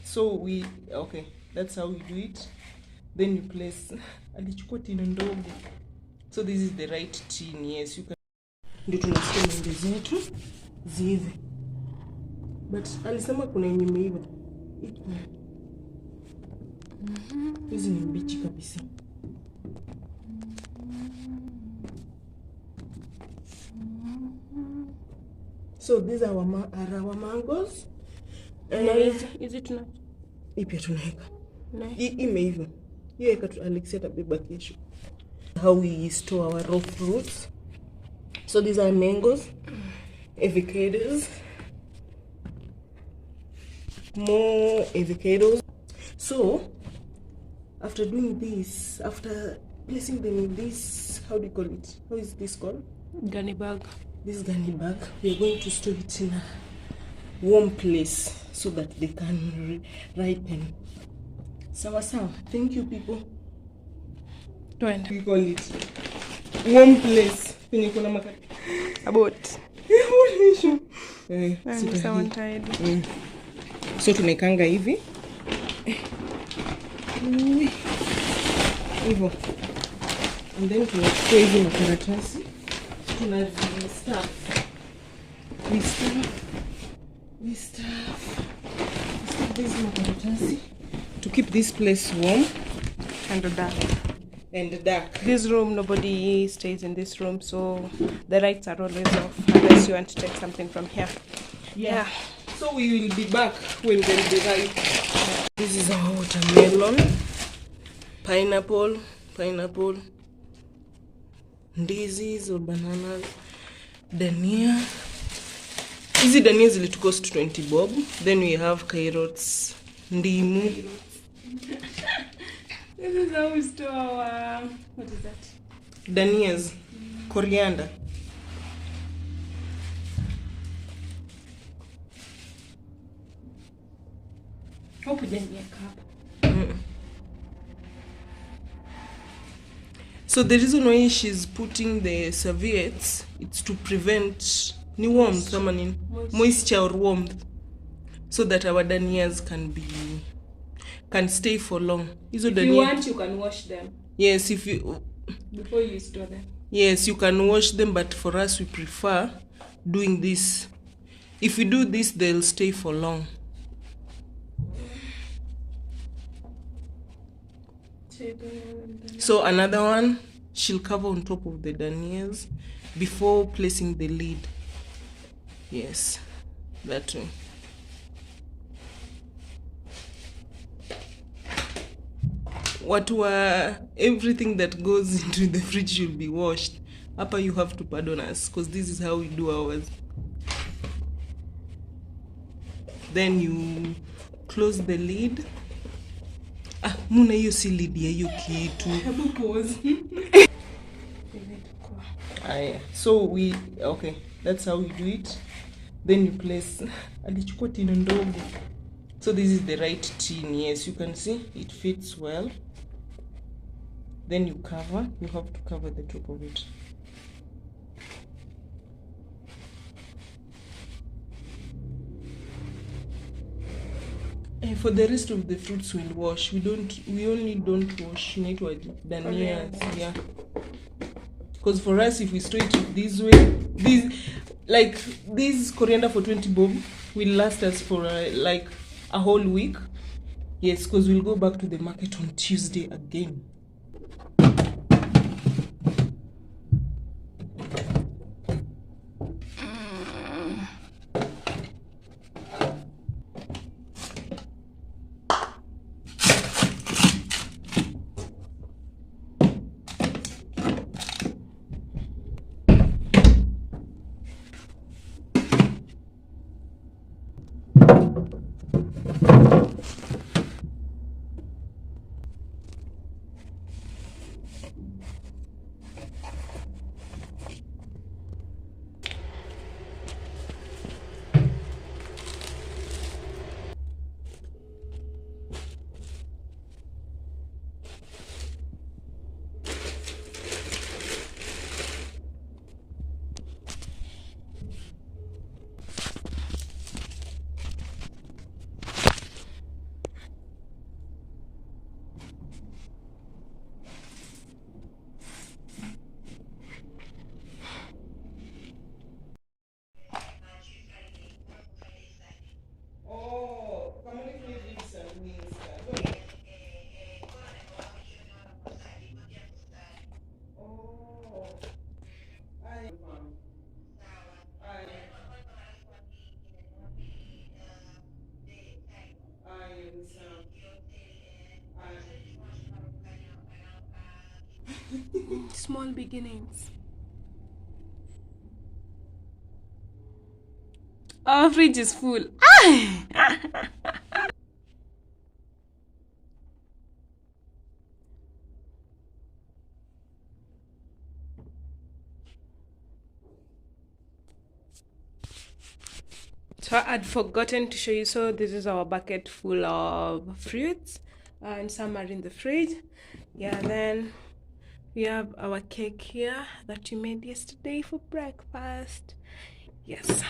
So okay, that's how we do it. Then you place alichukua tin ndogo. So this is the right tin. Yes, you can. Ndio tunasikia maembe zetu zive. But alisema kuna yenye imeiva. Hizi ni mbichi kabisa. So these are our mangoes. Is it not? Ipia tunaweka. Imeiva. Hiyo eka tu Alexia tabeba kesho. How we store our raw fruits. So these are mangoes, avocados, more avocados. So after doing this, after placing them in this, how do you call it? How is this called? Gunny bag. This gunny bag. We are going to store it in a warm place so that they can ripen. Sawa. Thank you, people. We call it warm place. About. Someone tired. So tunekanga hivi. Hivyo. And then tunachukua hivi makaratasi. We stuff these makaratasi to keep this place warm And dark. This room, nobody stays in this room, so the lights are always off unless you want to take something from here. Yeah. So we will be back when there will be light. This is our watermelon, pineapple, ndizis or bananas, dania. Hizi dania zilitu cost 20 bob. Then we have carrots, ndimu. This is how we store our, what is that? Danias, coriander. Hope you didn't get cup. So the reason why she's putting the serviettes, it's to prevent moisture or warmth, so that our danias can stay for long. If you want, you can wash them. Yes, before you store them. Yes, you can wash them, but for us we prefer doing this. If we do this, they'll stay for long. So another one, she'll cover on top of the danias before placing the lid. Yes, that way. Everything that goes into the fridge will be washed. Upper, you have to pardon us because this is how we do ours. Then you close the lid. Muna hiyo si lid ya hiyo kitu. Hebu pause. So okay, that's how we do it. Then you place alichukua tin ndogo. So this is the right tin. Yes, you can see it fits well. Then you have to cover the top of it. For the rest of the fruits we'll wash. We only don't wash dania. Yeah. Because for us, if we store it this way, this coriander for 20 bob will last us for a whole week. Yes, because we'll go back to the market on Tuesday again. Small beginnings. Our fridge is full. So I'd forgotten to show you. So this is our bucket full of fruits, and some are in the fridge. Yeah, then we have our cake here that we made yesterday for breakfast. Yes.